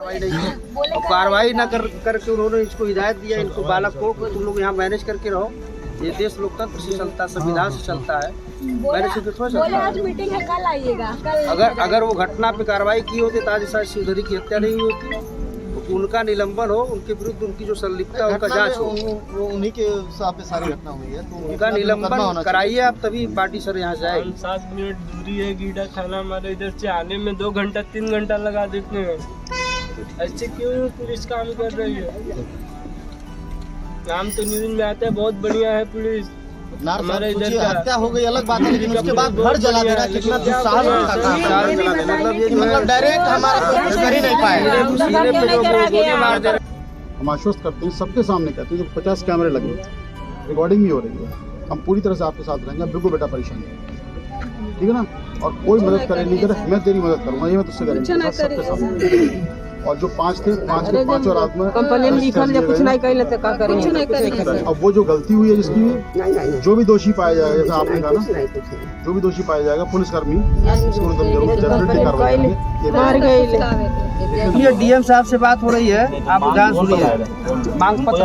कार्रवाई नहीं की और कार्रवाई न करके उन्होंने इसको हिदायत दिया इनको बालक को कि तुम लोग यहाँ मैनेज करके रहो। ये देश लोकतंत्र से चलता, संविधान से चलता है, मैनेज से थोड़ा चलता है। आज मीटिंग है, कल आइएगा। अगर वो घटना पे कार्रवाई की होती तो आज शायद शिवधरी की हत्या नहीं होती। तो उनका निलंबन हो, उनके विरुद्ध उनकी जो संलिप्तता है उनका जांच हो। उन्हीं के हिसाब से सारी घटना हुई है, तो उनका निलंबन कराइए आप, तभी पार्टी सर यहाँ से आएगी। 7 मिनट दूरी है गीडा थाना, हमारे इधर से आने में 2 घंटा 3 घंटा लगा देते हैं। ऐसे क्यों पुलिस काम कर रही है? नाम तो न्यूज में आता है बहुत बढ़िया है पुलिस, हमारे इधर हत्या हो गई अलग बात है, लेकिन उसके बाद घर जला देना कितना दुस्साहस का काम है। मतलब डायरेक्ट हमारा कुछ कर ही नहीं पाए। हम आश्वस्त करते हैं, सबके सामने कहते हैं, 50 कैमरे लगे, रिकॉर्डिंग भी हो रही है, हम पूरी तरह से आपके साथ रहेंगे। बिल्कुल बेटा परेशान है, ठीक है ना? और कोई मदद करे नहीं करे, मैं तेरी मदद करूँगा, ये मैं तुझसे करूँगा सबके सामने। और जो 5 थे, 5 के 5 और आत्मा कंपनी में लिखल है, कुछ नहीं कहले तो का करेंगे। अब वो जो गलती हुई है जिसकी, जो भी दोषी पाया जाएगा, जैसा आपने कहा ना, जो भी दोषी पाया जाएगा पुलिसकर्मी उसको डेफिनेटली कार्रवाई करेंगे। ये डीएम साहब से बात हो रही है, आप ध्यान सुनिए। मांग पत्र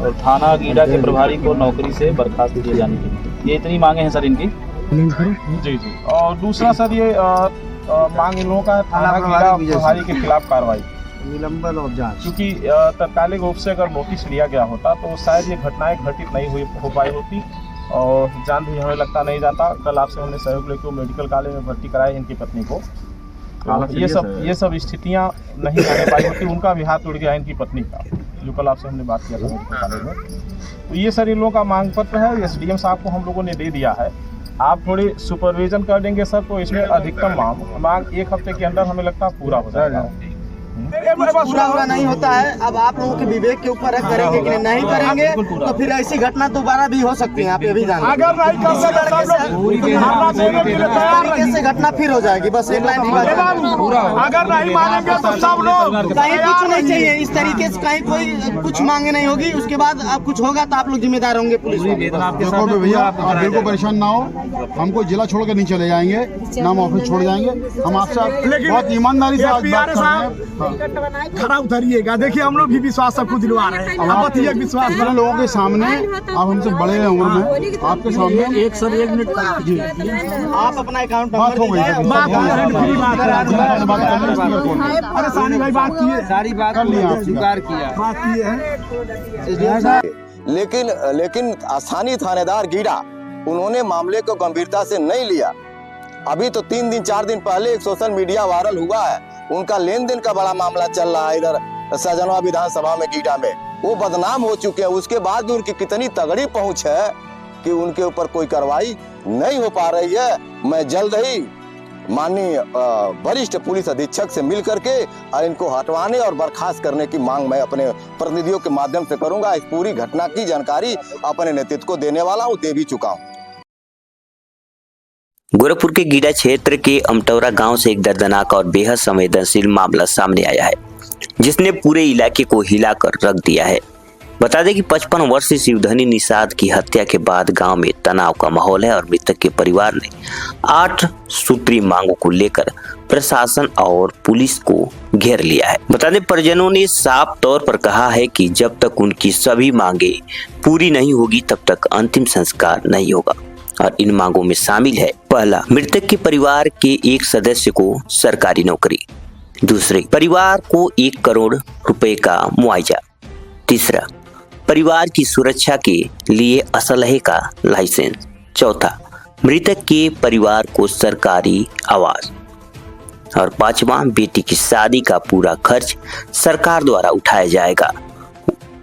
और थाना गीडा के प्रभारी को नौकरी से बर्खास्त किए जाने की, ये इतनी मांगे हैं सर इनकी। जी जी। और दूसरा सर ये मांग इन लोगों का है थाना गीडा प्रभारी के खिलाफ कार्रवाई, निलंबन और जांच। क्योंकि तत्कालिक रूप से अगर नोटिस लिया गया होता तो शायद ये घटनाएं घटित नहीं हो पाई होती और जान भी हमें लगता नहीं जाता। कल आपसे हमने सहयोग लेकर मेडिकल कॉलेज में भर्ती कराया इनकी पत्नी को, तो ये सब स्थितियां नहीं रह पाई होती। उनका भी हाथ उड़ गया इनकी पत्नी का, जो कल आपसे हमने बात किया था मेडिकल कॉलेज में। तो ये सर इन लोगों का मांग पत्र है, एसडीएम साहब को हम लोगों ने दे दिया है। आप थोड़ी सुपरविजन कर देंगे सर, तो इसमें अधिकतम मांग 1 हफ्ते के अंदर हमें लगता है पूरा हो जाएगा। पूरा हुआ नहीं होता है। अब आप लोगों के विवेक के ऊपर है, करेंगे कि नहीं करेंगे, तो फिर ऐसी घटना दोबारा भी हो सकती है। आप ये भी जानते तरीके से घटना फिर हो जाएगी। बस एक लाइन अगर नहीं मानेंगे तो सब लोग कहीं कुछ नहीं चाहिए इस तरीके से, कहीं कोई कुछ मांगे नहीं होगी। उसके बाद अब कुछ होगा तो आप लोग जिम्मेदार होंगे। पुलिस देखो भैया, आप बिल्कुल परेशान ना हो, हम कोई जिला छोड़ कर नहीं चले जाएंगे, ना हम ऑफिस छोड़ जाएंगे। हम आपसे बहुत ईमानदारी से बात कर रहे हैं। खड़ा उतरिएगा, देखिए हम लोग भी विश्वास सबको दिलवा रहे हैं। आप विश्वास मेरे लोगों के सामने, आप हमसे बड़े हैं उम्र में, आपके सामने एक मिनट आप अपना अकाउंट बात हो गई, अरे सानी भाई बात किए, सारी बात कर लिया, स्वीकार किया, बात किए हैं। लेकिन स्थानीय थानेदार गीडा उन्होंने मामले को गंभीरता से नहीं लिया। अभी तो 3 दिन 4 दिन पहले एक सोशल मीडिया वायरल हुआ है, उनका लेन देन का बड़ा मामला चल रहा है इधर सजनवा विधानसभा में गीडा में। वो बदनाम हो चुके हैं, उसके बाद भी उनकी कितनी तगड़ी पहुंच है कि उनके ऊपर कोई कार्रवाई नहीं हो पा रही है। मैं जल्द ही माननीय वरिष्ठ पुलिस अधीक्षक से मिल करके और इनको हटवाने और बर्खास्त करने की मांग मैं अपने प्रतिनिधियों के माध्यम से करूंगा। इस पूरी घटना की जानकारी अपने नेतृत्व को देने वाला हूँ, दे भी चुका हूँ। गोरखपुर के गीडा क्षेत्र के अमटौरा गांव से एक दर्दनाक और बेहद संवेदनशील मामला सामने आया है, जिसने पूरे इलाके को हिलाकर रख दिया है। बता दें कि 55 वर्षीय शिवधनी निषाद की हत्या के बाद गांव में तनाव का माहौल है और मृतक के परिवार ने 8 सूत्रीय मांगों को लेकर प्रशासन और पुलिस को घेर लिया है। बता दें परिजनों ने साफ तौर पर कहा है कि जब तक उनकी सभी मांगे पूरी नहीं होगी तब तक अंतिम संस्कार नहीं होगा। और इन मांगों में शामिल है, पहला, मृतक के परिवार के एक सदस्य को सरकारी नौकरी। दूसरे, परिवार को 1 करोड़ रुपए का मुआवजा। तीसरा, परिवार की सुरक्षा के लिए असलहे का लाइसेंस। चौथा, मृतक के परिवार को सरकारी आवास। और 5वां, बेटी की शादी का पूरा खर्च सरकार द्वारा उठाया जाएगा।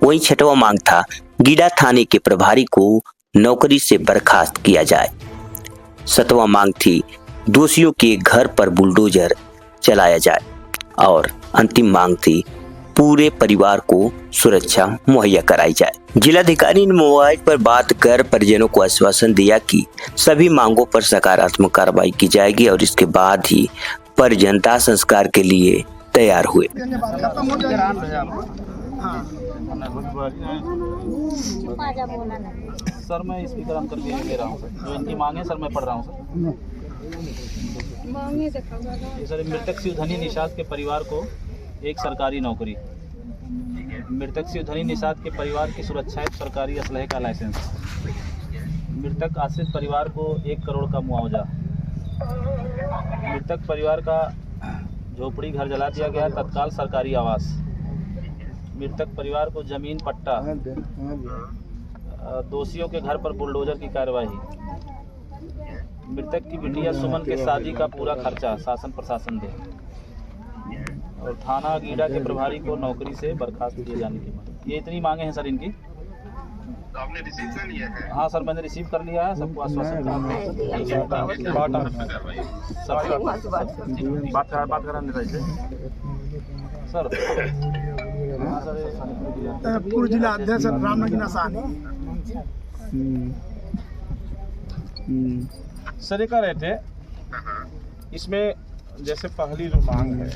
वहीं 6वां मांग था, गीडा थाने के प्रभारी को नौकरी से बर्खास्त किया जाए। 7वां मांग थी, दोषियों के घर पर बुलडोजर चलाया जाए। और अंतिम मांग थी, पूरे परिवार को सुरक्षा मुहैया कराई जाए। जिलाधिकारी ने मोबाइल पर बात कर परिजनों को आश्वासन दिया कि सभी मांगों पर सकारात्मक कार्रवाई की जाएगी और इसके बाद ही परिजन दाह संस्कार के लिए तैयार हुए। सर मैं स्पीकर ऑन करके ले रहा हूँ सर, जो इनकी मांग है सर मैं पढ़ रहा हूँ सर। सर मृतक शिवधनी निषाद के परिवार को एक सरकारी नौकरी, मृतक शिवधनी निषाद के परिवार की सुरक्षा हेतु सरकारी असलहे का लाइसेंस, मृतक आश्रित परिवार को 1 करोड़ का मुआवजा, मृतक परिवार का झोपड़ी घर जला दिया गया, तत्काल सरकारी आवास, मृतक परिवार को जमीन पट्टा, दोषियों के घर पर बुलडोजर की कार्यवाही, मृतक की बिटिया सुमन के शादी का पूरा खर्चा शासन प्रशासन दे, और थाना गीडा के प्रभारी को नौकरी से बर्खास्त किए जाने की मांग। ये इतनी मांगे हैं सर इनकी। आपने रिसीव कर लिया है? हाँ सर, मैंने रिसीव कर लिया है, सबको आश्वासन बात कराने सर। हाँ सर, पूर्व जिला अध्यक्ष रामनगीना साहनी सर ये कह रहे थे, इसमें जैसे पहली जो मांग है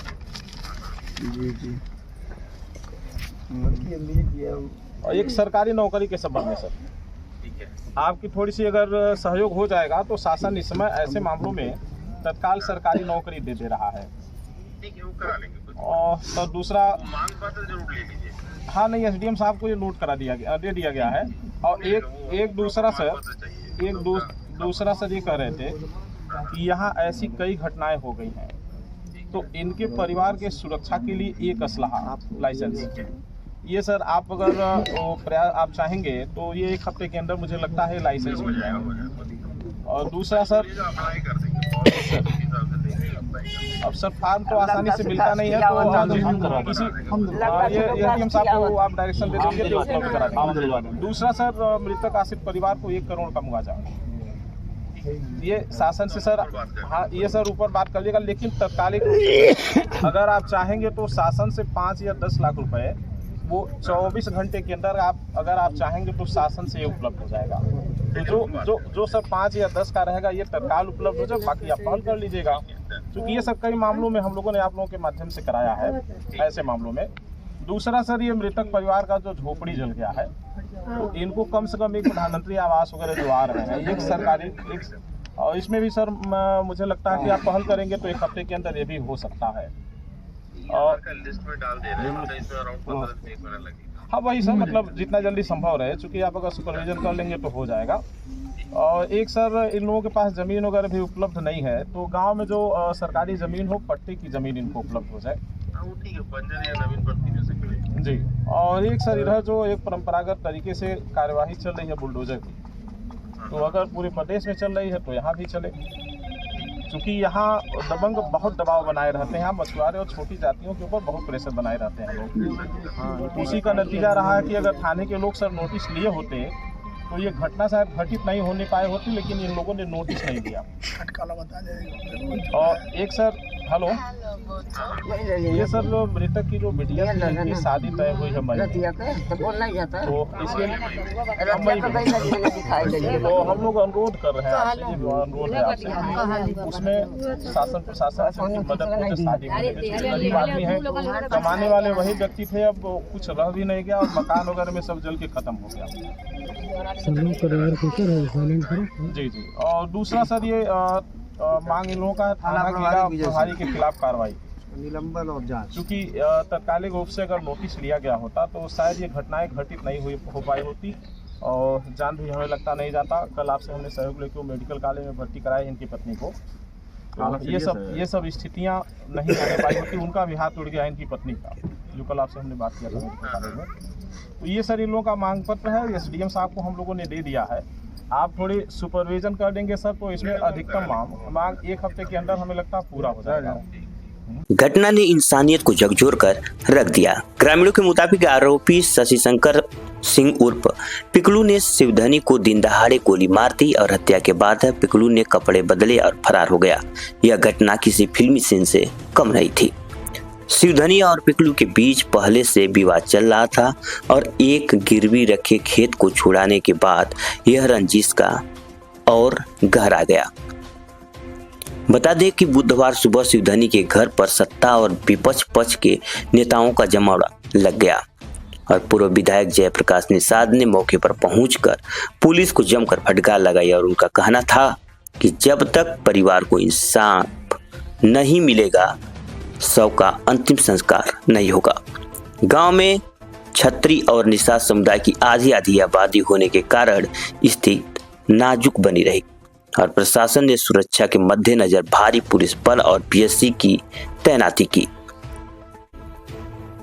और एक सरकारी नौकरी के संबंध में सर, आपकी थोड़ी सी अगर सहयोग हो जाएगा तो शासन इस समय ऐसे मामलों में तत्काल सरकारी नौकरी दे रहा है। और सर दूसरा मांग पत्र जरूर ले लीजिए। हाँ नहीं, एसडीएम साहब को ये नोट करा दे दिया गया है। और एक दूसरा सर ये कह रहे थे कि यहाँ ऐसी कई घटनाएं हो गई हैं, तो इनके परिवार के सुरक्षा के लिए एक असलहा लाइसेंस, ये सर आप अगर प्रयास आप चाहेंगे तो ये 1 हफ्ते के अंदर मुझे लगता है लाइसेंस मिल जाएगा। और दूसरा सर, अब सर फार्म तो आसानी से मिलता नहीं है, तो किसी एसडीएम साहब को आप डायरेक्शन दे देंगे तो उपलब्ध करा देंगे। दूसरा सर, मृतक आश्रित परिवार को 1 करोड़ का मुआवजा, ये शासन से सर, हाँ ये सर ऊपर बात कर लीजिएगा, लेकिन तत्कालिक अगर आप चाहेंगे तो शासन से 5 या 10 लाख रुपए वो 24 घंटे के अंदर अगर आप चाहेंगे तो शासन से ये उपलब्ध हो जाएगा। तो जो सर 5 या 10 का रहेगा ये तत्काल उपलब्ध हो जाए, बाकी आप पहल कर लीजिएगा, क्योंकि ये सब कई मामलों में हम लोगों ने आप लोगों के माध्यम से कराया है ऐसे मामलों में। दूसरा सर, ये मृतक परिवार का जो झोपड़ी जल गया है, तो इनको कम से कम एक प्रधानमंत्री आवास वगैरह जो आ रहे हैं, एक सरकारी और इसमें भी सर मुझे लगता है कि आप पहल करेंगे तो 1 हफ्ते के अंदर ये भी हो सकता है। और लिस्ट में डाल दे रहे हैं, इसमें अराउंड 15 दिन लगेगा। हाँ वही सर, मतलब जितना जल्दी संभव रहे, चूँकि आप अगर सुपरविजन कर लेंगे तो हो जाएगा। और एक सर, इन लोगों के पास ज़मीन वगैरह भी उपलब्ध नहीं है, तो गांव में जो सरकारी ज़मीन हो, पट्टे की ज़मीन इनको उपलब्ध हो जाए, ठीक है, बंजर या नवीन पट्टी में से करें जी। और एक सर, इधर जो एक परंपरागत तरीके से कार्यवाही चल रही है बुलडोजर की, तो अगर पूरे प्रदेश में चल रही है तो यहाँ भी चले, क्योंकि यहाँ दबंग बहुत दबाव बनाए रहते हैं, मछुआरे और छोटी जातियों के ऊपर बहुत प्रेशर बनाए रहते हैं लोग। उसी का नतीजा रहा है कि अगर थाने के लोग सर नोटिस लिए होते तो ये घटना शायद घटित नहीं होने पाए होती, लेकिन इन लोगों ने नोटिस नहीं दिया। और एक सर, हेलो, ये सर जो मृतक की जो बिटिया थी, उनकी शादी तय हुई है मई, तो इसके तो हम लोग अनुरोध कर रहे हैं आपसे, अनुरोध है आपसे, उसमें शासन प्रशासन से मदद को शादी गरीब आदमी है, कमाने वाले वही व्यक्ति थे, अब कुछ रह भी नहीं गया और मकान वगैरह में सब जल के खत्म हो गया। जी जी। और दूसरा सर, ये मांग इन लोगों का थाना गीडा प्रभारी के खिलाफ कार्रवाई, निलंबन और जांच, क्योंकि तत्कालिक रूप से अगर नोटिस लिया गया होता तो शायद ये घटनाएं घटित नहीं हो पाई होती और जान भी हमें लगता नहीं जाता। कल आपसे हमने सहयोग लेकर मेडिकल कॉलेज में भर्ती कराया इनकी पत्नी को, तो ये सब स्थितियाँ नहीं आने पाई होती, उनका भी हाथ उड़ गया इनकी पत्नी का, जो कल आपसे हमने बात किया था मेडिकल कॉलेज में। तो ये सर इन लोगों का मांग पत्र है, एसडीएम साहब को हम लोगों ने दे दिया है। आप थोड़ी सुपरविजन कर देंगे सर, तो इसमें अधिकतम मांग 1 हफ्ते के अंदर हमें लगता है पूरा हो जाएगा। घटना ने इंसानियत को झकझोर कर रख दिया। ग्रामीणों के मुताबिक आरोपी शशिशंकर सिंह उर्फ पिकलू ने शिवधनी को दिन दहाड़े गोली मार दी और हत्या के बाद पिकलू ने कपड़े बदले और फरार हो गया। यह घटना किसी फिल्मी सीन से कम नहीं थी। शिवधनी और पिकलू के बीच पहले से विवाद चल रहा था और एक गिरवी रखे खेत को छुड़ाने के बाद यह रंजिश का और गहरा गया। बता दें कि बुधवार सुबह शिवधनी के घर पर सत्ता और विपक्ष पक्ष के नेताओं का जमावड़ा लग गया और पूर्व विधायक जयप्रकाश निषाद ने मौके पर पहुंचकर पुलिस को जमकर फटकार लगाई और उनका कहना था कि जब तक परिवार को इंसाफ नहीं मिलेगा शव का अंतिम संस्कार नहीं होगा। गांव में छत्री और निषाद समुदाय की आधी आधी आबादी होने के कारण स्थिति नाजुक बनी रही और प्रशासन ने सुरक्षा के मद्देनजर भारी पुलिस बल और पीएससी की तैनाती की।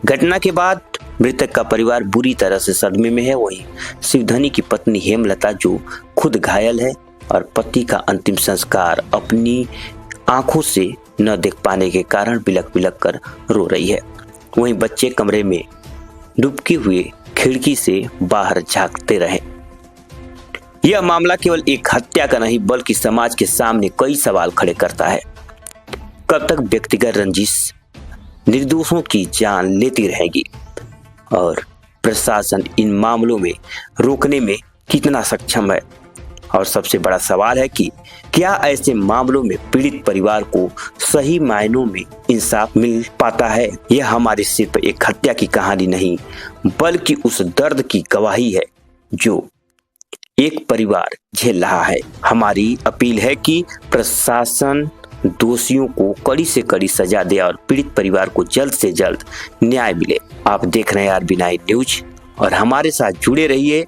घटना के बाद मृतक का परिवार बुरी तरह से सदमे में है। वहीं शिवधनी की पत्नी हेमलता जो खुद घायल है और पति का अंतिम संस्कार अपनी आंखों से न देख पाने के कारण बिलख बिलख कर रो रही है। वहीं बच्चे कमरे में डूबके हुए खिड़की से बाहर झांकते रहे। यह मामला केवल एक हत्या का नहीं बल्कि समाज के सामने कई सवाल खड़े करता है। कब तक व्यक्तिगत रंजिश निर्दोषों की जान लेती रहेगी और प्रशासन इन मामलों में रोकने में कितना सक्षम है? और सबसे बड़ा सवाल है कि क्या ऐसे मामलों में पीड़ित परिवार को सही मायनों में इंसाफ मिल पाता है? यह हमारी सिर्फ एक हत्या की कहानी नहीं बल्कि उस दर्द की गवाही है जो एक परिवार झेल रहा है। हमारी अपील है कि प्रशासन दोषियों को कड़ी से कड़ी सजा दे और पीड़ित परिवार को जल्द से जल्द न्याय मिले। आप देख रहे हैं आरबी9 न्यूज और हमारे साथ जुड़े रहिए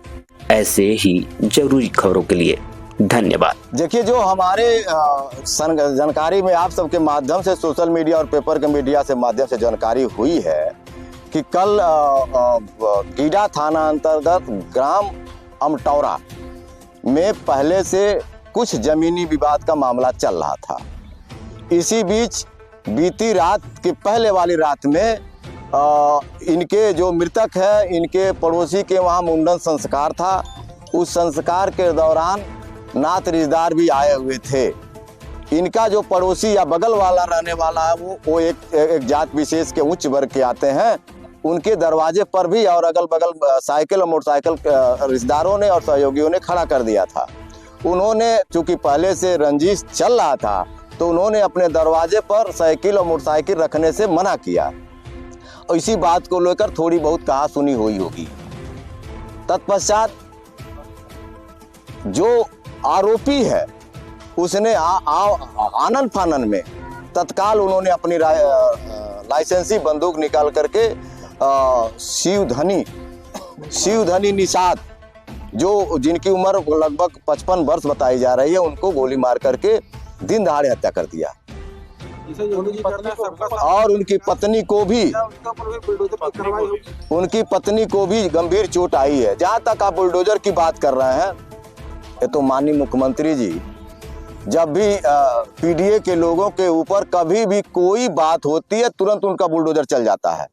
ऐसे ही जरूरी खबरों के लिए। धन्यवाद। देखिए, जो हमारे जानकारी में आप सबके माध्यम से सोशल मीडिया और पेपर के मीडिया से माध्यम से जानकारी हुई है कि कल गीडा थाना अंतर्गत ग्राम अमटौरा में पहले से कुछ जमीनी विवाद का मामला चल रहा था। इसी बीच बीती रात के पहले वाली रात में इनके जो मृतक है इनके पड़ोसी के वहाँ मुंडन संस्कार था। उस संस्कार के दौरान नात रिश्तेदार भी आए हुए थे। इनका जो पड़ोसी या बगल वाला रहने वाला है वो एक जात विशेष के उच्च वर्ग के आते हैं। उनके दरवाजे पर भी और अगल बगल साइकिल और मोटरसाइकिल रिश्तेदारों ने और सहयोगियों ने खड़ा कर दिया था। उन्होंने चूंकि पहले से रंजिश चल रहा था तो उन्होंने अपने दरवाजे पर साइकिल और मोटरसाइकिल रखने से मना किया। और इसी बात को लेकर थोड़ी बहुत कहा सुनी हुई होगी। तत्पश्चात जो आरोपी है उसने आनन फानन में तत्काल उन्होंने अपनी लाइसेंसी बंदूक निकाल करके शिवधनी निषाद जो जिनकी उम्र लगभग 55 वर्ष बताई जा रही है उनको गोली मार करके दिन दहाड़े हत्या कर दिया। और उनकी पत्नी को भी गंभीर चोट आई है। जहां तक आप बुलडोजर की बात कर रहे हैं, ये तो माननीय मुख्यमंत्री जी जब भी पीडीए के लोगों के ऊपर कभी भी कोई बात होती है तुरंत उनका बुलडोजर चल जाता है।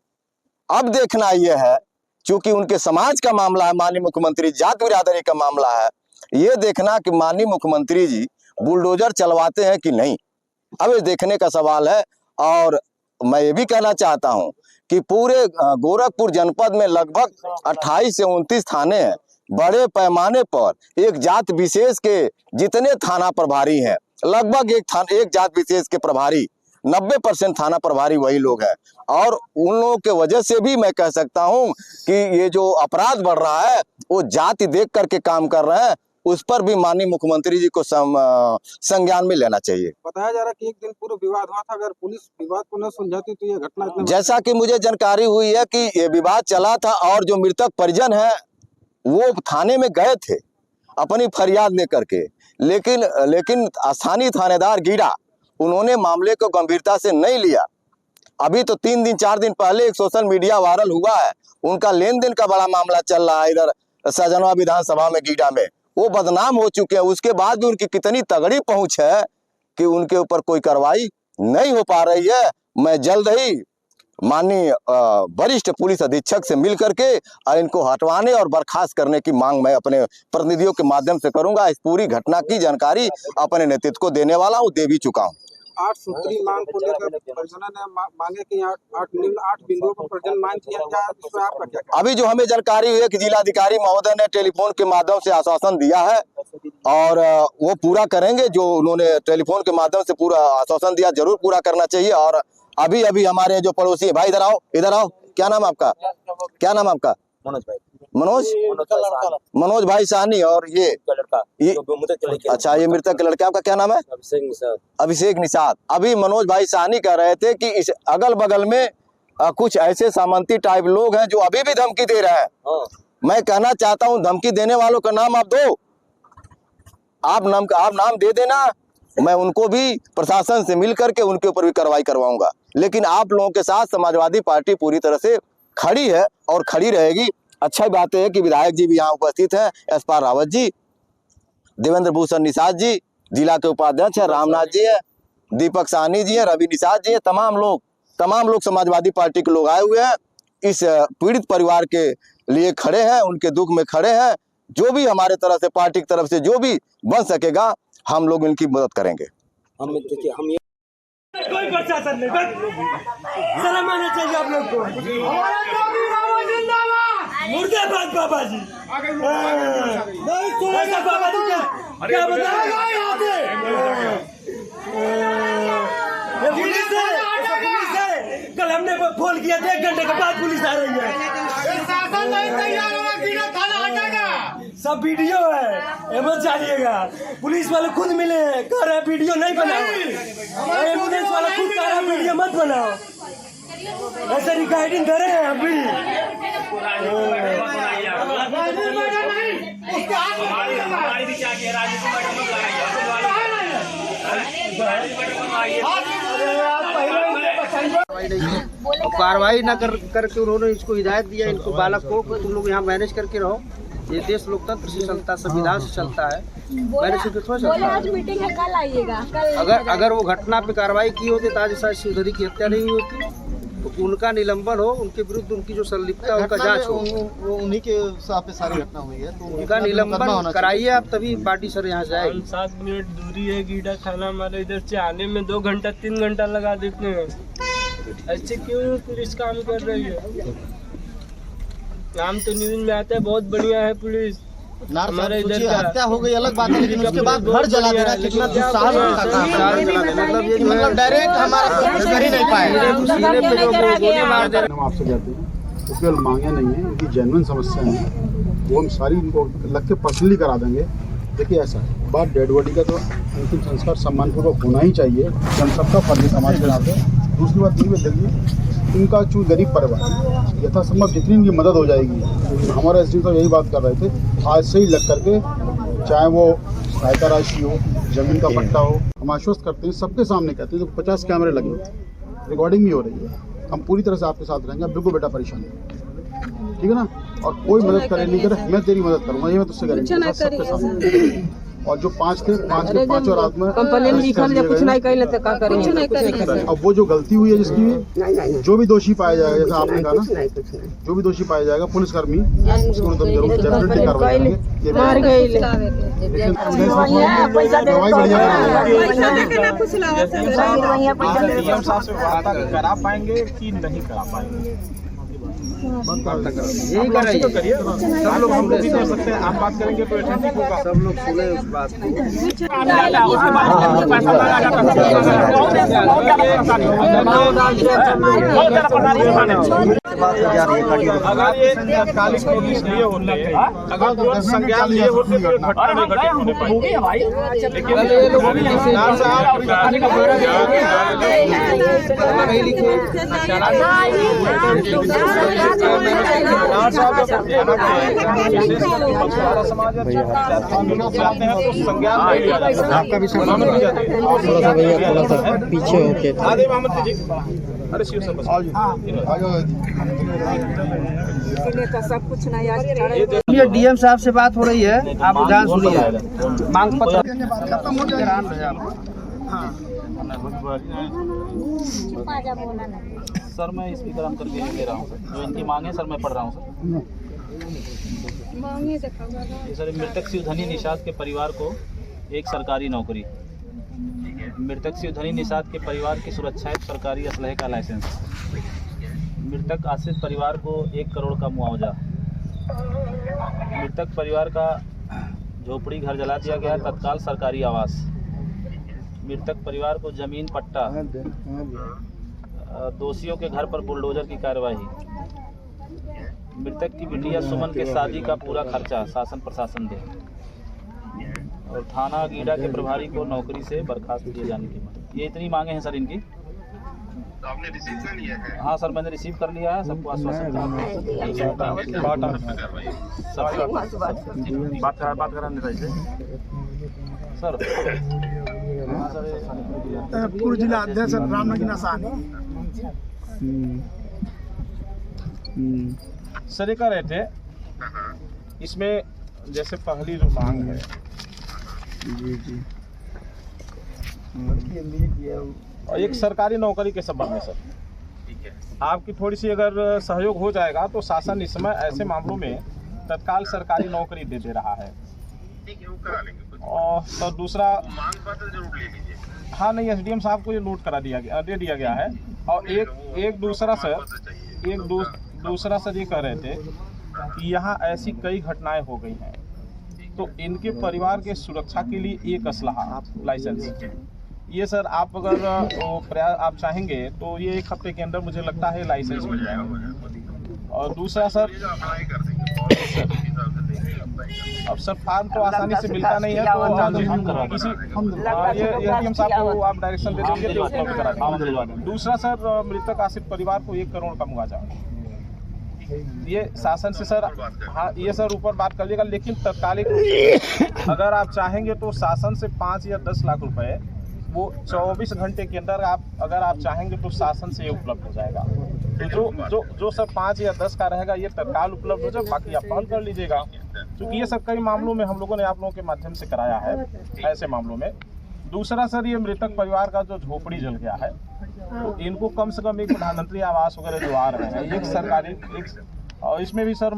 अब देखना यह है, चूंकि उनके समाज का मामला है, माननीय मुख्यमंत्री जात बिरादरी का मामला है, ये देखना कि माननीय मुख्यमंत्री जी बुलडोजर चलवाते हैं कि नहीं, अब ये देखने का सवाल है। और मैं ये भी कहना चाहता हूं कि पूरे गोरखपुर जनपद में लगभग 28 से 29 थाने हैं। बड़े पैमाने पर एक जात विशेष के जितने थाना प्रभारी हैं, लगभग एक जात विशेष के प्रभारी 90% थाना प्रभारी वही लोग हैं। और उन लोगों के वजह से भी मैं कह सकता हूं कि ये जो अपराध बढ़ रहा है वो जाति देख करके काम कर रहे हैं। उस पर भी माननीय मुख्यमंत्री जी को संज्ञान में लेना चाहिए। बताया जा रहा है कि एक दिन पूर्व विवाद हुआ था, अगर पुलिस विवाद को न सुलझाती तो ये घटना जैसा कि मुझे जानकारी हुई है कि ये विवाद चला था और जो मृतक परिजन है वो थाने में गए थे अपनी फरियाद लेकर के, लेकिन स्थानीय थानेदार गीडा उन्होंने मामले को गंभीरता से नहीं लिया। अभी तो 3 दिन 4 दिन पहले एक सोशल मीडिया वायरल हुआ है, उनका लेन देन का बड़ा मामला चल रहा है इधर सजनवा विधानसभा में गीडा में, वो बदनाम हो चुके हैं। उसके बाद भी उनकी कितनी तगड़ी पहुंच है कि उनके ऊपर कोई कार्रवाई नहीं हो पा रही है। मैं जल्द ही माननीय वरिष्ठ पुलिस अधीक्षक से मिल करके इनको हटवाने और बर्खास्त करने की मांग मैं अपने प्रतिनिधियों के माध्यम से करूंगा। इस पूरी घटना की जानकारी अपने नेतृत्व को देने वाला हूं, दे भी चुका हूं। 8 सूत्री मांग को लेकर परिजनों ने मांगे कि 8 बिंदुओं पर परिजन मांग किया जाए, इस पर आपका क्या? अभी जो हमें जानकारी हुई है कि जिलाधिकारी महोदय ने टेलीफोन के माध्यम से आश्वासन दिया है और वो पूरा करेंगे। जो उन्होंने टेलीफोन के माध्यम से पूरा आश्वासन दिया जरूर पूरा करना चाहिए। और अभी हमारे जो पड़ोसी भाई इधर आओ, क्या नाम आपका? क्या नाम आपका? मनोज भाई साहनी और ये अच्छा ये मृतक के लड़के, आपका क्या नाम है? अभिषेक निषाद। अभी मनोज भाई साहनी कह रहे थे कि इस अगल बगल में कुछ ऐसे सामंती टाइप लोग हैं जो अभी भी धमकी दे रहे हैं। मैं कहना चाहता हूं धमकी देने वालों का नाम आप दो, आप नाम दे देना, मैं उनको भी प्रशासन से मिल करके उनके ऊपर भी कार्रवाई करवाऊंगा। लेकिन आप लोगों के साथ समाजवादी पार्टी पूरी तरह से खड़ी है और खड़ी रहेगी। अच्छा बात है कि विधायक जी भी यहाँ उपस्थित हैं, यशपाल रावत जी, देवेंद्र भूषण निषाद जी, जिला के उपाध्यक्ष है रामनाथ जी है, दीपक साहनी जी है, रवि निषाद जी है, तमाम लोग समाजवादी पार्टी के लोग आए हुए हैं, इस पीड़ित परिवार के लिए खड़े हैं, उनके दुख में खड़े हैं। जो भी हमारे तरफ से, पार्टी की तरफ से जो भी बन सकेगा हम लोग इनकी मदद करेंगे। कोई प्रशासन नहीं, सलाम आना चाहिए आप लोग को। मुर्दाबाद बाबा जी, ऐसा बाबा जी क्या कल हमने फोन किया था, 1 घंटे के बाद पुलिस आ रही है। सब वीडियो है, मत जानिएगा। पुलिस वाले खुद मिले हैं, कह रहे वीडियो नहीं बनाओ, एम्बुलेंस वाला खुद कह रहा वीडियो मत बनाओ, ऐसे रिकॉर्डिंग दे रहे हैं अभी। और कार्रवाई न करके उन्होंने इसको हिदायत दिया, इनको बालक को तुम लोग यहाँ मैनेज करके रहो। ये देश लोकतंत्र से चलता, संविधान से चलता है, मैनेज करके थोड़ा चलता है। मीटिंग है, कल आइएगा। अगर वो घटना पे कार्रवाई की होती तो आज शायद शिवधरी की हत्या नहीं होती। तो उनका निलंबन हो, उनके विरुद्ध उनकी जो संलिप्तता है उनका जांच हो, वो उन्हीं के साथ सारी घटना हुई है, तो उनका निलंबन कराइए आप, तभी पार्टी सर यहाँ जाएगी। 7 मिनट दूरी है गीडा थाना हमारे इधर से, आने में 2 घंटा 3 घंटा लगा देते हैं। ऐसे क्यों पुलिस काम कर रही है? नाम तो न्यूज में आता है, बहुत बढ़िया है पुलिस। हमारे इधर हत्या हो गई अलग बात है, लेकिन उसके बाद घर जला देना कितना दुस्साहस का काम है। मतलब डायरेक्ट हमारा कुछ कर ही नहीं पाए। हम आपसे कहते हैं इसके मांगे नहीं है, इनकी जेन्युइन समस्या है, वो हम सारी इनको लग के पर्सनली करा देंगे। देखिए ऐसा है, बात डेड बॉडी का तो अंतिम संस्कार सम्मानपूर्वक होना ही चाहिए, हम सबका फर्ज समाज के नाते। दूसरी बात ये देखिए, इनका चूँकि गरीब परिवार, यथासंभव जितनी इनकी मदद हो जाएगी। हमारे एसडी साहब यही बात कर रहे थे, आज से ही लग करके, चाहे वो सहायता राशि हो, जमीन का पट्टा हो, हम आश्वस्त करते हैं, सबके सामने कहते हैं। तो 50 कैमरे लगे हुए, रिकॉर्डिंग भी हो रही है, हम पूरी तरह से आपके साथ रहेंगे। बिल्कुल बेटा परेशान है, ठीक है ना? और कोई मदद करे नहीं करे, मैं तेरी मदद करूँगा, ये मैं तुझसे गारंटी सबके सामने। और जो 5 थे, 5 के 5 और रात में कंप्लेन लिखल है, कुछ नहीं कहले तो का करेंगे। अब वो जो गलती हुई है जिसकी, जो भी दोषी पाया जाएगा, जैसा आपने कहा ना, जो भी दोषी पाया जाएगा पुलिसकर्मी उसको जरूर डेफिनेटली कार्रवाई करेंगे। मार गए दवाई बढ़िया करा पाएंगे कि नहीं करा पाएंगे, यही करिए, सब लोग हम लोग भी कर सकते हैं। आप बात करेंगे तो अथेंटिक होगा, सब लोग सुने उस बात को। अगर ये तात्कालिक नोटिस लिए होते, अगर तुरंत संज्ञान लिए होते तो घटना नहीं घटित होने पाई। लेकिन आपका भी पीछे होके अरे शिव सर सब कुछ नहीं। ये डीएम साहब से बात हो रही है, आप ध्यान सुनिए। मांग पत्र सर मैं स्पीकर ऑन करके ले रहा हूँ, जो इनकी मांग है सर मैं पढ़ रहा हूँ सर। सर मृतक शिवधनी निषाद के परिवार को एक सरकारी नौकरी, मृतक शिवधनी निषाद के परिवार की सुरक्षा एक सरकारी असलहे का लाइसेंस, मृतक आश्रित परिवार को 1 करोड़ का मुआवजा, मृतक परिवार का झोपड़ी घर जला दिया गया तत्काल सरकारी आवास, मृतक परिवार को जमीन पट्टा, दोषियों के घर पर बुलडोजर की कार्रवाई, मृतक की बिटिया सुमन के शादी का पूरा खर्चा शासन प्रशासन दे और थाना गीडा के प्रभारी को नौकरी से बर्खास्त किए जाने की मांग। ये इतनी मांगे हैं सर इनकी। आपने रिसीव कर लिया है? हाँ सर, मैंने रिसीव कर लिया है, सबको आश्वासन बात कराने से सर। पूर्व जिला अध्यक्ष रामनगीना साहनी सर ये कह रहे थे इसमें जैसे पहली जो मांग है और एक सरकारी नौकरी के संबंध में सर आपकी थोड़ी सी अगर सहयोग हो जाएगा तो शासन इस समय ऐसे मामलों में तत्काल सरकारी नौकरी दे रहा है। और तो दूसरा मांग पत्र जरूर ले लीजिए। हाँ नहीं, एसडीएम साहब को ये नोट करा दे दिया गया है। और एक दूसरा सर ये कह रहे थे कि यहाँ ऐसी कई घटनाएं हो गई हैं तो इनके परिवार के सुरक्षा के लिए एक असलहा लाइसेंस ये सर आप अगर प्रयास आप चाहेंगे तो ये 1 हफ्ते के अंदर मुझे लगता है लाइसेंस मिल जाएगा। और दूसरा सर अब सर फार्म तो आसानी से मिलता नहीं है तो किसी एसडीएम साहब को आप डायरेक्शन दे देंगे तो उपलब्ध करा देंगे। दूसरा सर मृतक आश्रित परिवार को 1 करोड़ का मुआवजा ये शासन से सर। हाँ ये सर ऊपर बात करिएगा, लेकिन तत्कालिक अगर आप चाहेंगे तो शासन से 5 या 10 लाख रुपए वो 24 घंटे के अंदर अगर आप चाहेंगे तो शासन से ये उपलब्ध हो जाएगा। तो जो सर 5 या 10 का रहेगा ये तत्काल उपलब्ध हो जाए, बाकी आप पहल कर लीजिएगा क्योंकि ये सब कई मामलों में हम लोगों ने आप लोगों के माध्यम से कराया है ऐसे मामलों में। दूसरा सर ये मृतक परिवार का जो झोपड़ी जल गया है तो इनको कम से कम एक प्रधानमंत्री आवास वगैरह जो आ रहे हैं एक सरकारी और इसमें भी सर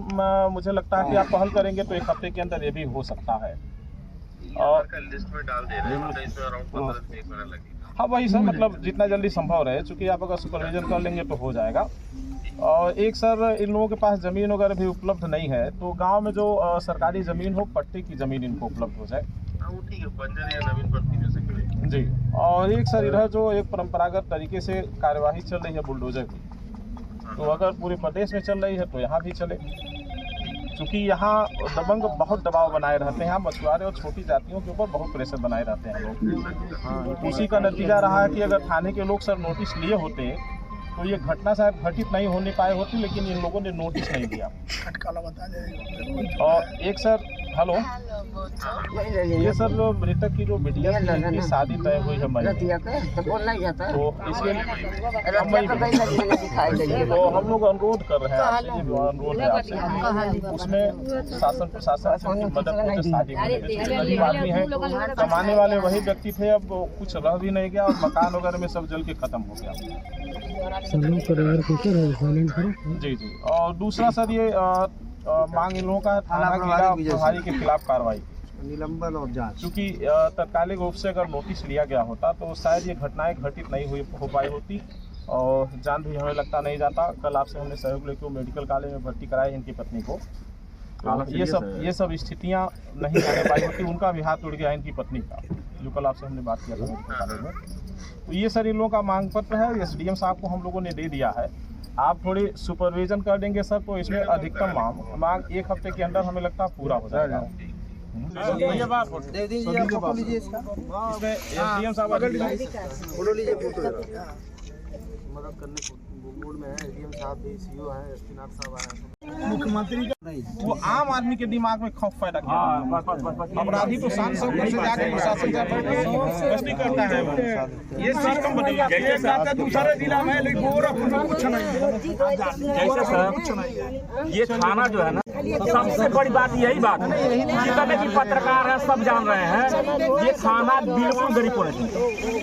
मुझे लगता है कि आप पहल करेंगे तो 1 हफ्ते के अंदर ये भी हो सकता है। और लिस्ट में डाल दे रहे हैं तो इसमें अराउंड 15 से 1 महीना लगेगा। हाँ वही सर, मतलब जितना जल्दी संभव रहे, चूँकि आप अगर सुपरविजन कर लेंगे तो हो जाएगा। और एक सर इन लोगों के पास ज़मीन वगैरह भी उपलब्ध नहीं है तो गांव में जो सरकारी ज़मीन हो पट्टे की ज़मीन इनको उपलब्ध हो जाए। ठीक है, बंजर या नवीन पट्टी में से करें जी। और एक सर इधर जो एक परंपरागत तरीके से कार्यवाही चल रही है बुलडोजर की, तो अगर पूरे प्रदेश में चल रही है तो यहाँ भी चले, क्योंकि यहाँ दबंग बहुत दबाव बनाए रहते हैं। यहाँ मछुआरे और छोटी जातियों के ऊपर बहुत प्रेशर बनाए रहते हैं लोग। उसी का नतीजा रहा है कि अगर थाने के लोग सर नोटिस लिए होते तो ये घटना शायद घटित नहीं होने पाए होती, लेकिन इन लोगों ने नोटिस नहीं दिया। और एक सर हेलो, ये सर जो मृतक की जो बिटिया थी उनकी शादी तय हुई है मई तो इसके तो हम लोग अनुरोध कर रहे हैं आपसे, अनुरोध है आपसे उसमें शासन प्रशासन की मदद को शादी गरीब आदमी है, कमाने वाले वही व्यक्ति थे, अब कुछ रह भी नहीं गया और मकान वगैरह में सब जल के खत्म हो गया। जी जी। और दूसरा सर ये मांग इन लोगों का थाना गीडा प्रभारी के खिलाफ कार्रवाई निलंबन और जांच, क्योंकि तत्कालिक रूप से अगर नोटिस लिया गया होता तो शायद ये घटनाएं घटित नहीं हो पाई होती और जान भी हमें लगता नहीं जाता। कल आपसे हमने सहयोग लेकर वो मेडिकल कॉलेज में भर्ती कराई इनकी पत्नी को, तो ये सब स्थितियां नहीं आने पाई होती। उनका भी हाथ उड़ गया इनकी पत्नी का, जो कल आपसे हमने बात किया था मेडिकल कॉलेज में। तो ये सर इन लोगों का मांग पत्र है, एसडीएम साहब को हम लोगों ने दे दिया है। आप थोड़ी सुपरविजन कर देंगे सर तो इसमें अधिकतम मांग 1 हफ्ते के अंदर हमें लगता है पूरा हो जाएगा। दे दीजिए, फोटो लीजिए इसका, इसमें एसडीएम साहब फोटो लीजिए, फोटो मदद करने को मूड में है। एसडीएम साहब भी सीओ है, एसपीनाथ साहब आए, मुख्यमंत्री वो आम आदमी के दिमाग में खौफ पैदा किया। अपराधी तो सांसद से जाके प्रशासन जाकर करता है, ये सिस्टम बदल दूसरे जिला में लेकिन कुछ नहीं। जैसे सर ये थाना जो है ना, सबसे बड़ी बात यही बात है, जितने भी पत्रकार हैं सब जान रहे हैं ये थाना बिल्कुल गरीब को नहीं सुनता,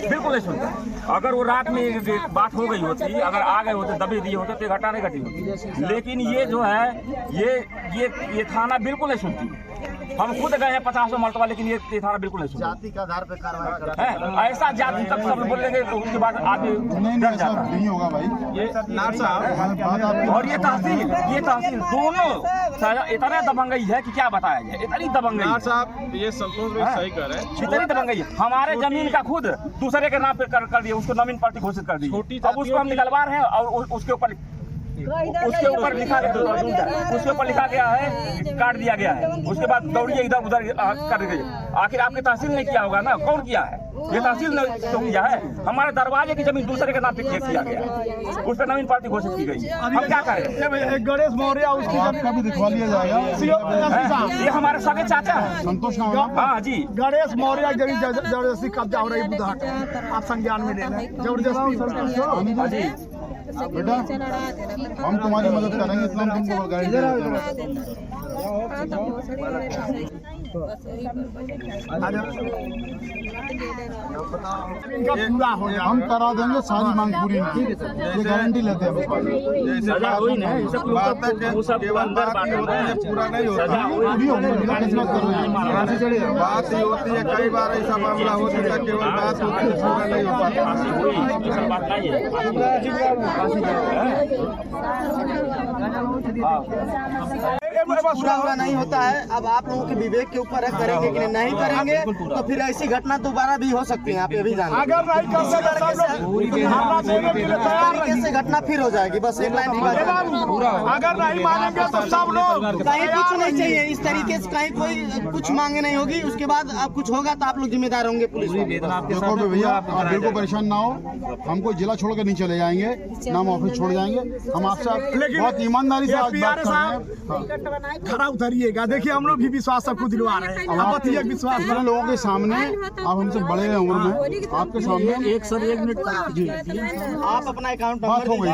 बिल्कुल नहीं सुनता। अगर वो रात में बात हो गई होती, अगर आ गए होते दबे दिए होते तो घटना नहीं घटी होती, लेकिन ये जो है ये थाना बिल्कुल नहीं सुनती। हम खुद गए हैं 50 मरतबा, लेकिन ये थाना बिल्कुल नहीं सुनता। जाति के आधार पर कार्रवाई करता है, ऐसा जाति तक सब बोल देंगे तो उसके बाद आदमी डर जाता है। नहीं होगा भाई, ये नार साहब और ये तहसील दोनों इतना दबंगई है कि क्या बताया जाए, इतनी दबंगई। नार साहब ये संतोष भाई सही कर रहे हैं, इतनी दबंगई है। हमारे जमीन का खुद दूसरे के नाम पे कर दिया, उसको नवीन पार्टी घोषित कर दी, अब उसको हम निकलवा रहे हैं और उसके ऊपर उसके ऊपर लिखा गया, उसके ऊपर लिखा गया है, काट दिया गया है। उसके बाद दौड़िए इधर उधर कर गई। आखिर आपके तहसील ने किया होगा ना, कौन किया है? ये तहसील ने तो किया है। हमारे दरवाजे की जमीन दूसरे के नाम पे केस किया गया, उस पर नवीन पार्टी घोषित की गई। हम क्या करें? गणेश मौर्य उसकी आपका भी दिखवा लिया जाएगा। ये हमारे सगे चाचा है संतोष नाम। हाँ जी, गणेश मौर्य जबरदस्ती कब्जा हो रही है बुधहाट, आप संज्ञान में ले लें जबरदस्ती। बेटा हम तुम्हारी मदद करेंगे, इतना हम तुमको गाइड करेंगे। पूरा हो जाए हम करा देंगे, सारी मांग पूरी नहीं, ये गारंटी लेते हैं। पूरा नहीं होता, बात ही होती है। कई बार ऐसा मामला होता है, केवल बात होती है, पूरा नहीं हो पाता। पूरा नहीं होता है। अब आप लोगों के विवेक के ऊपर है, करेंगे कि नहीं करेंगे, तो फिर ऐसी घटना दोबारा भी हो सकती है। आप ये भी जानते हैं, अगर नहीं कर सकते से घटना फिर हो जाएगी। बस एक लाइन अगर नहीं मानेंगे तो सब लोग कहीं कुछ नहीं चाहिए इस तरीके से, कहीं कोई कुछ मांगे नहीं होगी। उसके बाद आप कुछ होगा तो आप लोग जिम्मेदार होंगे। पुलिस देखो भैया, आप बिल्कुल परेशान ना हो, हम कोई जिला छोड़ के नहीं चले जाएंगे, ना हम ऑफिस छोड़ जाएंगे। हम आपसे बहुत ईमानदारी से आज बात कर रहे हैं। खरा उतरिएगा। देखिए हम लोग भी विश्वास सबको दिलवा रहे हैं। अब विश्वास मेरे लोगों के सामने, आप हमसे बड़े हैं उम्र में, आपके सामने एक मिनट जी आप अपना अकाउंट बात हो गई।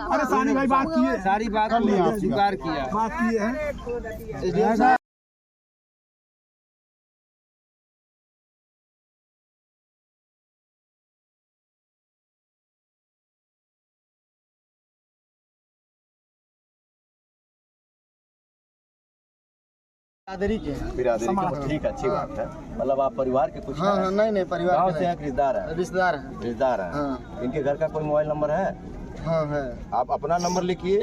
अरे सानी भाई बात किए, सारी बात कर लिया, स्वीकार किया, बात किए हैं। बिरादरी के ठीक है, अच्छी बात है। मतलब आप परिवार के कुछ हाँ, नहीं परिवार गाँव से रिश्तेदार है, रिश्तेदार है। हाँ। इनके घर का कोई मोबाइल नंबर है? हाँ है। आप अपना नंबर लिखिए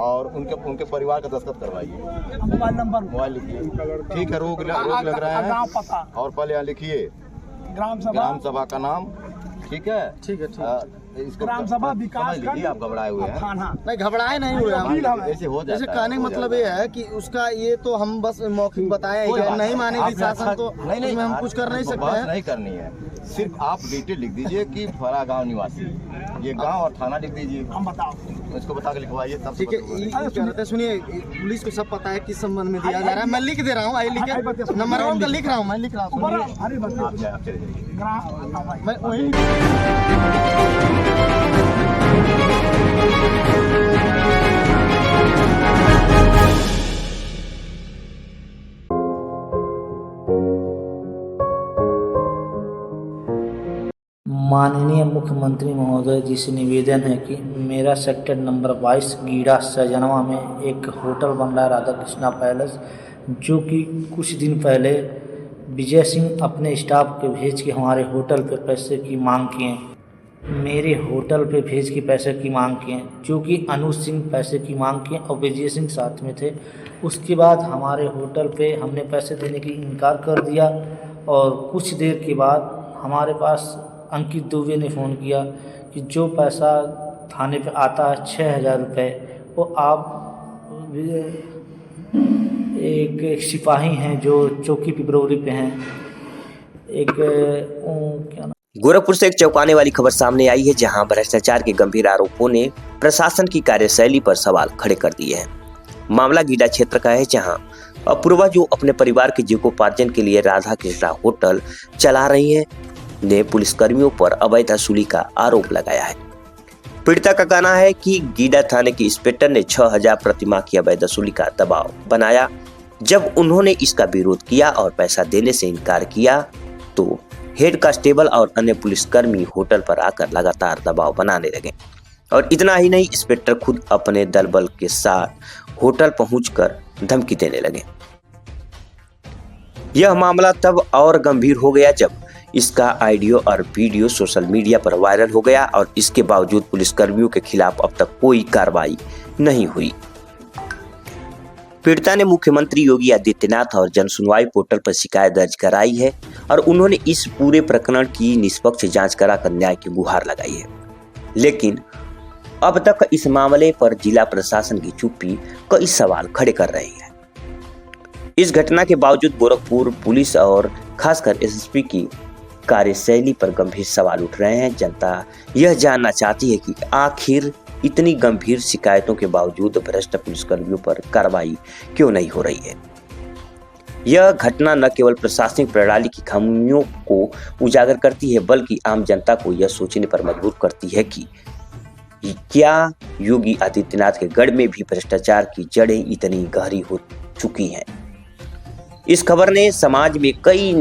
और उनके परिवार का दस्तखत करवाइए। मोबाइल लिखिए, ठीक है। रोग लग रहे हैं और पहले यहाँ लिखिए ग्राम सभा का नाम। ठीक है, इसको ग्राम सभा विकास लीजिए। आप घबराए हुए हैं? नहीं घबराए नहीं हुए हम। ऐसे हो जाता है। जैसे कहने का मतलब ये है कि उसका ये तो हम बस मौखिक बताए, नहीं मानेगी शासन तो नहीं हम कुछ कर नहीं सकते हैं। नहीं करनी है, सिर्फ आप डिटेल लिख दीजिए कि फरा गाँव निवासी, ये गाँव और थाना लिख दीजिए। हम बताओ, इसको बता के लिखवाइए। ठीक है, सुनिए, पुलिस को सब पता है किस संबंध में दिया जा रहा है। मैं लिख दे रहा हूँ, नंबर 1 का लिख रहा हूँ, मैं लिख रहा हूँ। मैं वही माननीय मुख्यमंत्री महोदय जी से निवेदन है कि मेरा सेक्टर नंबर 22 गीड़ा सजनवा में एक होटल बन रहा है, राधा कृष्णा पैलेस, जो कि कुछ दिन पहले विजय सिंह अपने स्टाफ के भेज के हमारे होटल पे पैसे की मांग किए। मेरे होटल पे भेज के पैसे की मांग किए, जो कि अनुज सिंह पैसे की मांग किए और विजय सिंह साथ में थे। उसके बाद हमारे होटल पे हमने पैसे देने की इनकार कर दिया और कुछ देर के बाद हमारे पास अंकित दुबे ने फ़ोन किया कि जो पैसा थाने पे आता है 6,000 रुपये, वो आप एक सिपाही हैं जो चौकी पिपरौली पे हैं, एक क्या नाम। गोरखपुर से एक चौंकाने वाली खबर सामने आई है, जहां भ्रष्टाचार के गंभीर आरोपों ने प्रशासन की कार्यशैली पर सवाल खड़े कर दिए हैं। मामला गीडा क्षेत्र का है, जहां अपूर्वा, जो अपने परिवार के जीविकोपार्जन के लिए राधा कृष्णा होटल चला रही है, ने पुलिसकर्मियों पर अवैध वसूली का आरोप लगाया है। पीड़िता का कहना है कि गीडा थाने के इंस्पेक्टर ने 6,000 प्रतिमाह की अवैध वसूली का दबाव बनाया। जब उन्होंने इसका विरोध किया और पैसा देने से इनकार किया, तो हेड कांस्टेबल और अन्य पुलिसकर्मी होटल पर आकर लगातार दबाव बनाने लगे और इतना ही नहीं, इंस्पेक्टर खुद अपने दल बल के साथ होटल पहुंचकर धमकी देने लगे। यह मामला तब और गंभीर हो गया जब इसका ऑडियो और वीडियो सोशल मीडिया पर वायरल हो गया और इसके बावजूद पुलिसकर्मियों के खिलाफ अब तक कोई कार्रवाई नहीं हुई। पीड़िता ने मुख्यमंत्री योगी आदित्यनाथ और जन सुनवाई पोर्टल पर शिकायत दर्ज कराई है और उन्होंने इस पूरे प्रकरण की निष्पक्ष जांच कराकर न्याय की गुहार लगाई है। लेकिन अब तक इस मामले पर जिला प्रशासन की चुप्पी कई सवाल खड़े कर रही है। इस घटना के बावजूद गोरखपुर पुलिस और खासकर एसएसपी की कार्यशैली पर गंभीर सवाल उठ रहे हैं। जनता यह जानना चाहती है कि आखिर इतनी गंभीर शिकायतों के बावजूद भ्रष्ट पुलिसकर्मियों पर कार्रवाई क्यों नहीं हो रही है। यह घटना न केवल प्रशासनिक प्रणाली की खामियों को उजागर करती है, बल्कि आम जनता को यह सोचने पर मजबूर करती है कि क्या योगी आदित्यनाथ के गढ़ में भी भ्रष्टाचार की जड़ें इतनी गहरी हो चुकी हैं। इस खबर ने समाज में कई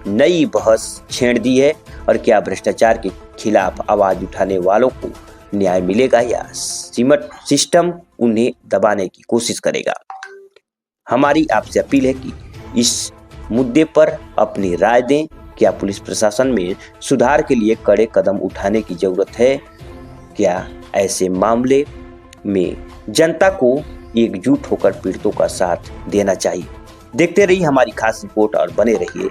नई बहस छेड़ दी है और क्या भ्रष्टाचार के खिलाफ आवाज उठाने वालों को न्याय मिलेगा या सिस्टम उन्हें दबाने की कोशिश करेगा। हमारी आपसे अपील है कि इस मुद्दे पर अपनी राय दें। क्या पुलिस प्रशासन में सुधार के लिए कड़े कदम उठाने की जरूरत है? क्या ऐसे मामले में जनता को एकजुट होकर पीड़ितों का साथ देना चाहिए? देखते रहिए हमारी खास रिपोर्ट और बने रहिए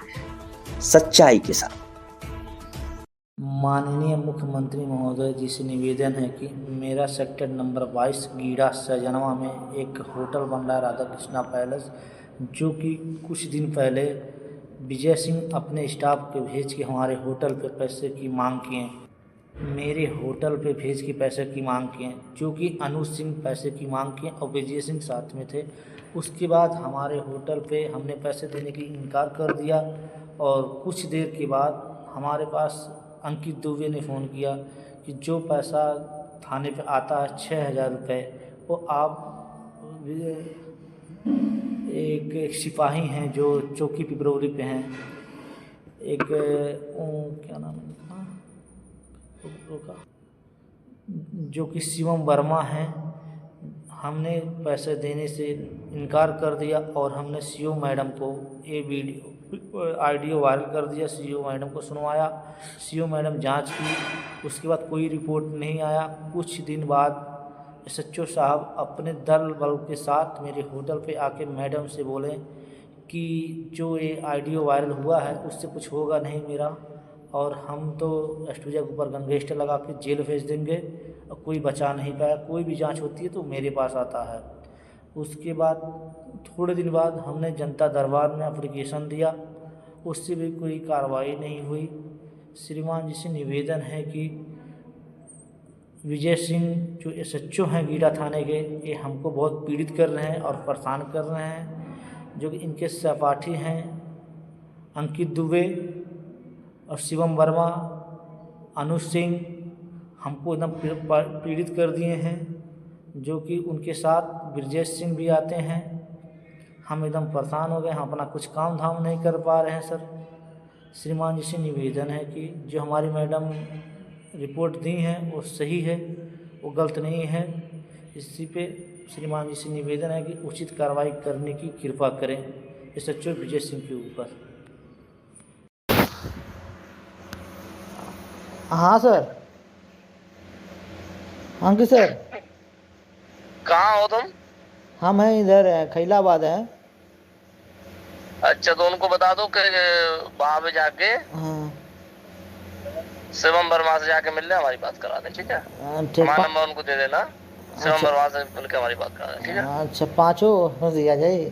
सच्चाई के साथ। माननीय मुख्यमंत्री महोदय जी से निवेदन है कि मेरा सेक्टर नंबर 22 गीड़ा सजनवा में एक होटल बन रहा है, राधा कृष्णा पैलेस, जो कि कुछ दिन पहले विजय सिंह अपने स्टाफ के भेज के हमारे होटल पे पैसे की मांग किए। मेरे होटल पे भेज के पैसे की मांग किए, जो कि अनुज सिंह पैसे की मांग किए और विजय सिंह साथ में थे। उसके बाद हमारे होटल पे हमने पैसे देने की इनकार कर दिया और कुछ देर के बाद हमारे पास अंकित दुबे ने फ़ोन किया कि जो पैसा थाने पे आता है 6,000 रुपये, वो आप एक सिपाही हैं जो चौकी पिपरौरी पे हैं, एक क्या नाम है जो कि शिवम वर्मा हैं, हमने पैसे देने से इनकार कर दिया और हमने सीओ मैडम को ये ऑडियो वायरल कर दिया। सीओ मैडम को सुनवाया, सीओ मैडम जांच की, उसके बाद कोई रिपोर्ट नहीं आया। कुछ दिन बाद एसएचओ साहब अपने दल बल के साथ मेरे होटल पे आके मैडम से बोले कि जो ये ऑडियो वायरल हुआ है उससे कुछ होगा नहीं मेरा, और हम तो एस्टूजा के ऊपर गंगेस्ट लगा के जेल भेज देंगे और कोई बचा नहीं पाया। कोई भी जांच होती है तो मेरे पास आता है। उसके बाद थोड़े दिन बाद हमने जनता दरबार में एप्लीकेशन दिया, उससे भी कोई कार्रवाई नहीं हुई। श्रीमान जी से निवेदन है कि विजय सिंह जो एसएचओ हैं गीड़ा थाने के, ये हमको बहुत पीड़ित कर रहे हैं और परेशान कर रहे हैं। जो कि इनके सहपाठी हैं अंकित दुबे और शिवम वर्मा, अनुज सिंह, हमको एकदम पीड़ित कर दिए हैं। जो कि उनके साथ ब्रजेश सिंह भी आते हैं। हम एकदम परेशान हो गए, हम अपना कुछ काम धाम नहीं कर पा रहे हैं सर। श्रीमान जी से निवेदन है कि जो हमारी मैडम रिपोर्ट दी है वो सही है, वो गलत नहीं है। इसी पे श्रीमान जी से निवेदन है कि उचित कार्रवाई करने की कृपा करें एसएचओ विजय सिंह के ऊपर। हाँ सर, अंकित सर। कहाँ हो तुम? हम हैं इधर खैलाबाद हैं। अच्छा, तो उनको बता दो कि वहाँ पे जाके शिवम वर्मा से जाके मिल ले, हमारी बात करा दे, ठीक है? हमारा नंबर उनको दे देना, शिवम वर्मा से मिल के हमारी बात करा दे, ठीक है? अच्छा, पाँचों दिया जाए।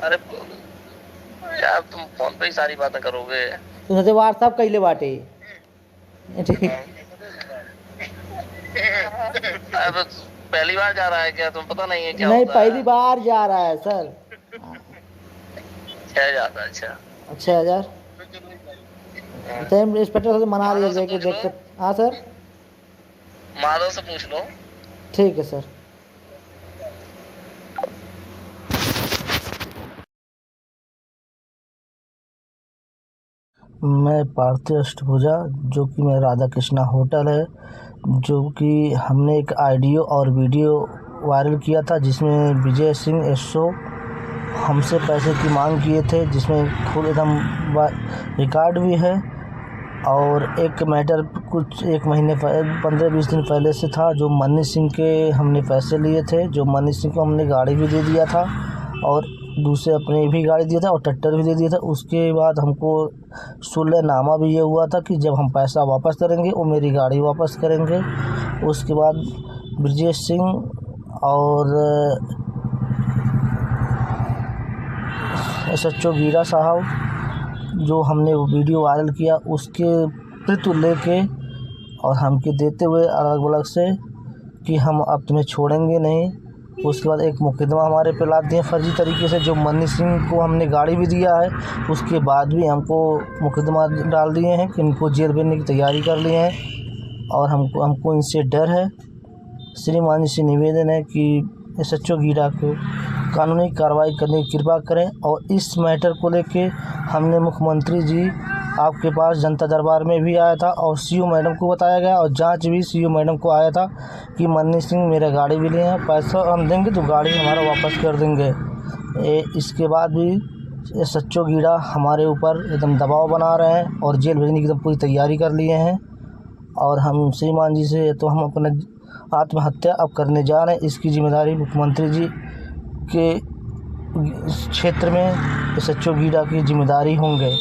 अरे यार, तुम फोन पे ही सारी बातें करोगे। तुमसे व्हाट्सएप कैले बाटे। अब पहली बार जा रहा है क्या? तुम पता नहीं है क्या? नहीं, पहली बार जा रहा है सर। 6,000। अच्छा 6,000 इंस्पेक्टर से मना लिया जाए कि देख। हाँ सर, माधव से पूछ लो। ठीक है सर। मैं पार्थिव अष्टभुजा, जो कि मेरा राधा कृष्णा होटल है, जो कि हमने एक ऑडियो और वीडियो वायरल किया था जिसमें विजय सिंह एसओ हमसे पैसे की मांग किए थे, जिसमें फुल एकदम रिकॉर्ड भी है। और एक मैटर कुछ 1 महीने 15-20 दिन पहले से था, जो मनीष सिंह के हमने पैसे लिए थे, जो मनीष सिंह को हमने गाड़ी भी दे दिया था। और दूसरे अपने भी गाड़ी दिया था और ट्रैक्टर भी दे दिया था। उसके बाद हमको सुलहनामा भी ये हुआ था कि जब हम पैसा वापस करेंगे वो मेरी गाड़ी वापस करेंगे। उसके बाद ब्रजेश सिंह और SHO गीड़ा साहब जो हमने वो वीडियो वायरल किया उसके प्रति लेके और हमके देते हुए अलग अलग से कि हम अब तुम्हें छोड़ेंगे नहीं। उसके बाद एक मुकदमा हमारे पे लाद दिए फर्जी तरीके से, जो मनी सिंह को हमने गाड़ी भी दिया है उसके बाद भी हमको मुकदमा डाल दिए हैं कि इनको जेल भेजने की तैयारी कर लिए हैं और हमको इनसे डर है। श्रीमान जी से निवेदन है कि SHO गीड़ा को कानूनी कार्रवाई करने की कृपा करें। और इस मैटर को लेके हमने मुख्यमंत्री जी आपके पास जनता दरबार में भी आया था और CO मैडम को बताया गया और जांच भी CO मैडम को आया था कि मन्नी सिंह मेरा गाड़ी भी लिए हैं, पैसा हम देंगे तो गाड़ी हमारा वापस कर देंगे। इसके बाद भी SHO गीड़ा हमारे ऊपर एकदम दबाव बना रहे हैं और जेल भेजने की एकदम पूरी तैयारी कर लिए हैं। और हम श्रीमान जी से तो हम अपने आत्महत्या अब करने जा रहे हैं। इसकी जिम्मेदारी मुख्यमंत्री जी के क्षेत्र में SHO गीड़ा की जिम्मेदारी होंगे।